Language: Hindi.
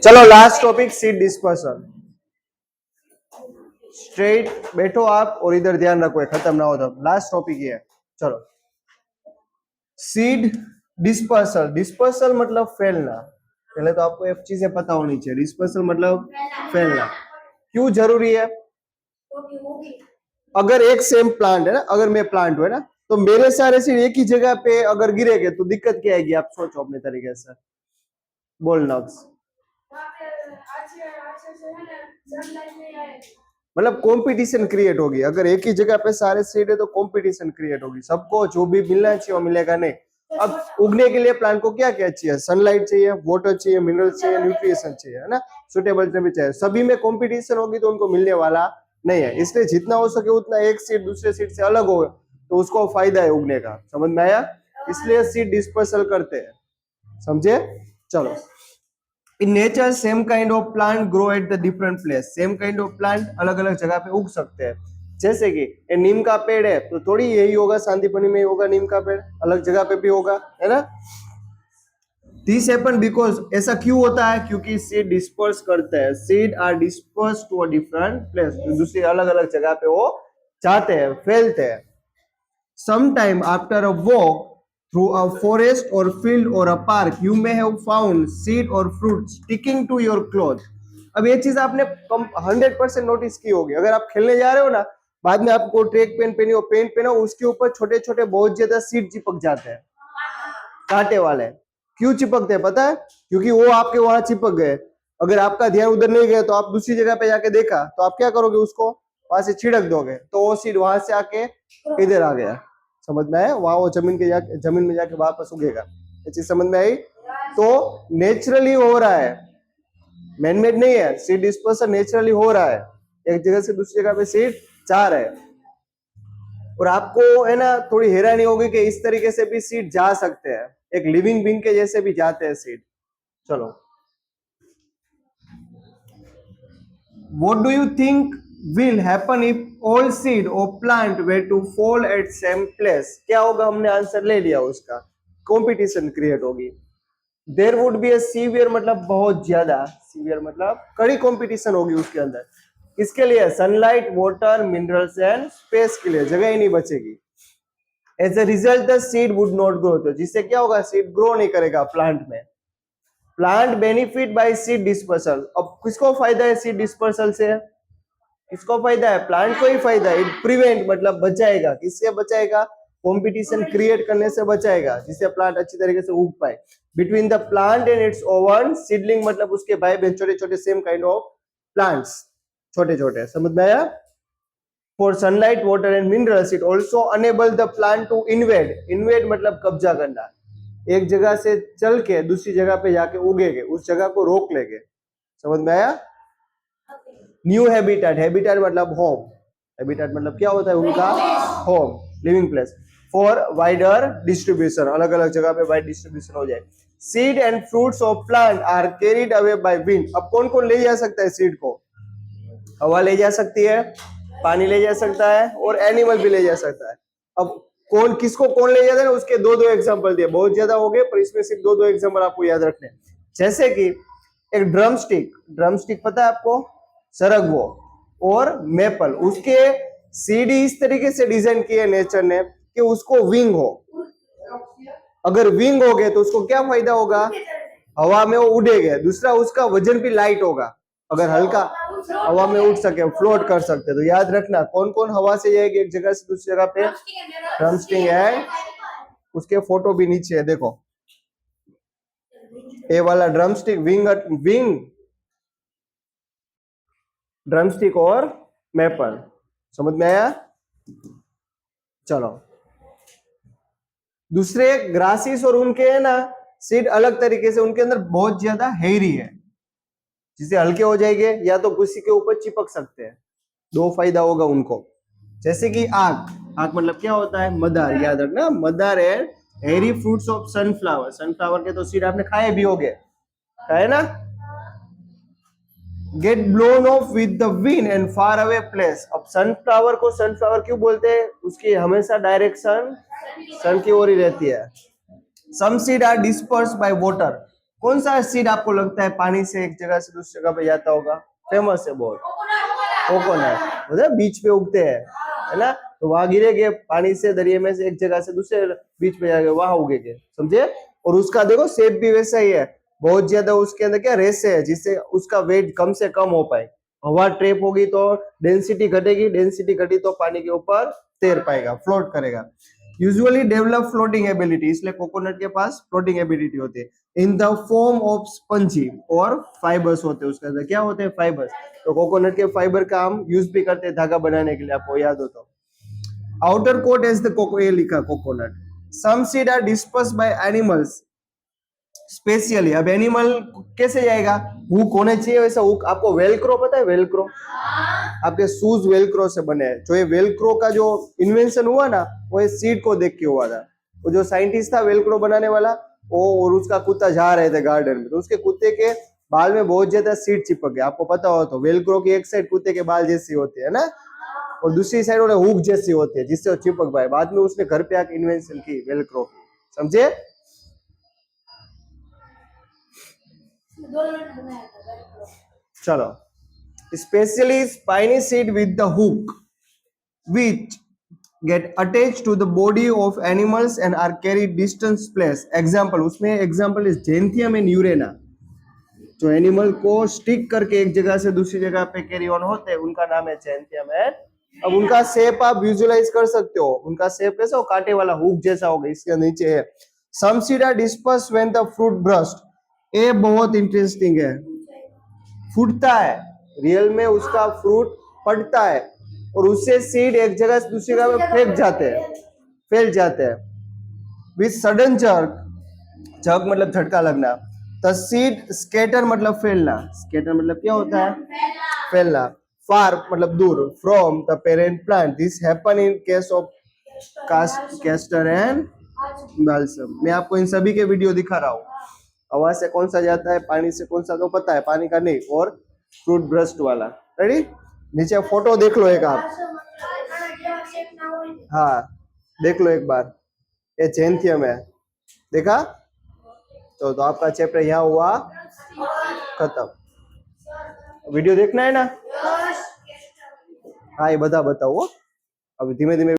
चलो last topic seed dispersal. Straight बैठो आप और इधर ध्यान रखो, खत्म ना हो तो लास्ट टॉपिक ये है। चलो सीड डिस्पर्सल। डिस्पर्सल मतलब फैलना। पहले तो आपको एक चीजें पता होनी चाहिए। डिस्पर्सल मतलब फैलना। क्यों जरूरी है? अगर एक सेम प्लांट है ना, अगर मैं प्लांट हूं ना, तो मेरे सारे सीड एक ही जगह पे अगर गिरेगे तो दिक्कत क्या आएगी? आप सोचो अपने तरीके से, बोलना। मतलब कंपटीशन क्रिएट होगी। अगर एक ही जगह पे सारे सीड है तो कंपटीशन क्रिएट होगी। सबको जो भी मिलना चाहिए वो मिलेगा नहीं। अब उगने के लिए प्लांट को क्या क्या चाहिए? सनलाइट चाहिए, वाटर चाहिए, मिनरल चाहिए, न्यूट्रिशन चाहिए, है ना, सुटेबल भी चाहिए। सभी में कंपटीशन होगी तो उनको मिलने वाला नहीं है। इसलिए जितना हो सके उतना एक सीड दूसरे सीड से अलग हो तो उसको फायदा है उगने का। समझ में आया? इसलिए सीड डिस्पर्सल करते हैं। समझे? चलो, in nature same kind of plant grow at the different place। same kind of plant अलग अलग जगह पे उग सकते हैं। जैसे कि ये नीम का पेड़ है तो थोड़ी यही होगा शांतिपनी में ही होगा नीम का पेड़, अलग जगह पे भी होगा, है ना। दिस हैपन बिकॉज, ऐसा क्यों होता है? क्योंकि सीड डिस्पर्स करते हैं। Seed are disperse to a different place. दूसरी अलग अलग जगह पे वो जाते हैं, फैलते हैं। Sometime after a walk through a forest or field or a park, you may have found seed or fruit sticking to your clothes। अब ये चीज आपने 100% नोटिस की होगी। अगर आप खेलने जा रहे हो ना, बाद में आपको ट्रैक पैंट पहनी हो, पेंट पहनो, उसके ऊपर छोटे छोटे बहुत ज्यादा सीड चिपक जाते हैं, कांटे वाले। क्यों चिपकते हैं पता है? क्योंकि वो आपके वहां चिपक गए। अगर आपका ध्यान उधर नहीं गया तो आप दूसरी जगह पे जाके देखा तो आप क्या करोगे? उसको वहां से छिड़क दोगे तो वो सीड वहां से आके इधर आ गया। समझ में आया? वहां वो जमीन में जाके वापस उगेगा। ये चीज समझ में आई? तो नेचुरली हो रहा है, मैनमेड नहीं है। सीड डिस्पर्सन नेचुरली हो रहा है। एक जगह से दूसरी जगह पे सीड जा रहा है। और आपको है ना थोड़ी हैरानी होगी कि इस तरीके से भी सीड जा सकते हैं, एक लिविंग बींग के जैसे भी जाते हैं सीड। चलो, what do you think will happen if all seed or plant were to fall at same place? क्या होगा? हमने आंसर ले लिया उसका। कंपटीशन क्रिएट होगी। There would be a severe, मतलब बहुत ज्यादा, सीवियर मतलब कड़ी कंपटीशन होगी उसके अंदर। किसके लिए? Sunlight, water, minerals and space के लिए। जगह ही नहीं बचेगी। As a result the seed would not grow. तो जिससे क्या होगा? सीड ग्रो नहीं करेगा प्लांट में। Plant benefit by seed dispersal. अब किसको फायदा है सीड डिस्पर्सल से? किसको फायदा है? प्लांट को ही फायदा है। इट प्रिवेंट मतलब बचाएगा। किससे बचाएगा? कंपटीशन क्रिएट करने से बचाएगा, जिससे प्लांट अच्छी तरीके से उग पाए। Between the plant and it's oven seedling, मतलब उसके भाई बहन छोटे छोटे सेम काइंड ऑफ प्लांट्स, छोटे छोटे। समझ में आया? For sunlight, water and minerals, it also enable the plant to invade। invade मतलब कब्जा करना। एक जगह से चल के दूसरी जगह पे जाके उगेगे, उस जगह को रोक लेंगे। समझ में आया? New habitat. हैबिटेट मतलब होम। हैबिटेट मतलब क्या होता है? उनका home, living place. For wider distribution, अलग अलग जगह पे वाइड डिस्ट्रीब्यूशन हो जाए। Seed and fruits of plant are carried away by wind. अब कौन कौन ले जा सकता है सीड को? हवा ले जा सकती है, पानी ले जा सकता है, और एनिमल भी ले जा सकता है। अब कौन किसको कौन ले जाता है? उसके दो दो एग्जांपल दिए। बहुत ज्यादा हो गए पर इसमें सिर्फ दो दो एग्जांपल आपको याद रखने। जैसे कि एक ड्रम स्टिक, ड्रम स्टिक पता है आपको? सरगवो और मेपल, उसके सीडी इस तरीके से डिजाइन किए नेचर ने कि उसको विंग हो। अगर विंग हो गए तो उसको क्या फायदा होगा? हवा में वो उड़ेगा। दूसरा, उसका वजन भी लाइट होगा। अगर हल्का हवा में उड़ सके, फ्लोट कर सकते। तो याद रखना कौन कौन हवा से जाएगी एक जगह से दूसरी जगह पे? ड्रमस्टिक है। उसके फोटो भी नीचे है, देखो। ए वाला ड्रमस्टिक, विंग ड्रमस्टिक और मेपल। समझ में आया? चलो, दूसरे ग्रासिस और उनके है ना सीड अलग तरीके से, उनके अंदर बहुत ज्यादा हेयरी है, जिसे हल्के हो जाएंगे या तो किसी के ऊपर चिपक सकते हैं। दो फायदा होगा उनको। जैसे कि आग, आग मतलब क्या होता है? मदार। याद रखना, मदार and hairy fruits of sunflower. Sunflower के तो सीड आपने खाए भी होंगे, खाए ना। Get blown off with the wind and far away place. अब सनफ्लावर को सनफ्लावर क्यों बोलते हैं? उसकी हमेशा डायरेक्शन सन की ओर ही रहती है। Some seed are disperse by water. कौन सा सीड आपको लगता है पानी से एक जगह से दूसरी जगह पे जाता होगा? फेमस है बहुत, कोकोनट, मतलब बीच पे उगते हैं, है ना? तो वहां गिरेगे पानी से, दरिया में से एक जगह से दूसरे बीच पे जाके वहां उगेगे, समझे? और उसका देखो शेप भी वैसा ही है, बहुत ज्यादा उसके अंदर क्या रेसे है, जिससे उसका वेट कम से कम हो पाए। हवा ट्रैप होगी तो डेंसिटी घटेगी, डेंसिटी घटी तो पानी के ऊपर तैर पाएगा, फ्लोट करेगा। यूजुअली डेवलप फ्लोटिंग एबिलिटी, इसलिए कोकोनट के पास फ्लोटिंग एबिलिटी होती है। In the form of spongy, और फाइबर्स होते हैं उसके अंदर, क्या होते हैं? फाइबर्स। तो कोकोनट के फाइबर का हम यूज भी करते हैं धागा बनाने के लिए, आपको याद हो तो। Outer coat is the coco, ये लिखा coconut. Some seed are dispersed by animals specially. अब एनिमल कैसे जाएगा? हुक होने चाहिए वैसा हुक। आपको वेलक्रो पता है? वेलक्रो, आपके शूज वेलक्रो से बने हैं। जो ये वेलक्रो का जो इन्वेंशन हुआ ना, वो ये सीड को देख के हुआ था। वो जो साइंटिस्ट था वेलक्रो बनाने वाला, वो और उसका कुत्ता जा रहे थे गार्डन में, तो उसके कुत्ते के बाल में बहुत ज्यादा सीड चिपक गया। आपको पता हो तो वेलक्रो की एक साइड कुत्ते के बाल जैसी होती है ना, और दूसरी साइड वाले हुक जैसी होती है, जिससे वो चिपक पाए। बाद में उसने घर पे आके इन्वेंशन की वेलक्रो की, समझे? चलो, specially spiny seed with the hook which get attached to the body of animals and are carried distance place. Example, उसमें example is Gentium and Urena, जो एनिमल को स्टिक करके एक जगह से दूसरी जगह पे कैरी ऑन होते हैं, उनका नाम है Gentium एंड। अब उनका शेप आप विजुअलाइज कर सकते हो, उनका शेप कैसा हो? कांटे वाला हुक जैसा होगा, इसके नीचे है। Some seed are dispersed when the fruit burst. ये बहुत इंटरेस्टिंग है। फूटता है, रियल में उसका फ्रूट फटता है, और उससे सीड एक जगह से दूसरी जगह पे फेंक जाते हैं, फैल जाते हैं। विद सडन जर्क, जर्क मतलब झटका लगना। द सीड स्कैटर मतलब फैलना, स्कैटर मतलब क्या होता है? फैलना। फार मतलब दूर, from the parent plant. This happen in case of castor and balsam. मैं आपको इन सभी के वीडियो दिखा रहा हूँ। हवा से कौन सा जाता है, पानी से कौन सा तो पता है, पानी का नहीं, और फ्रूट ब्रस्ट वाला। रेडी? नीचे फोटो देख लो एक आप, हाँ देख लो एक बार, ये जेंथियम है, देखा? तो आपका चैप्टर यहाँ हुआ खत्म। वीडियो देखना है ना? हाँ, ये बता बताओ, अब धीमे धीमे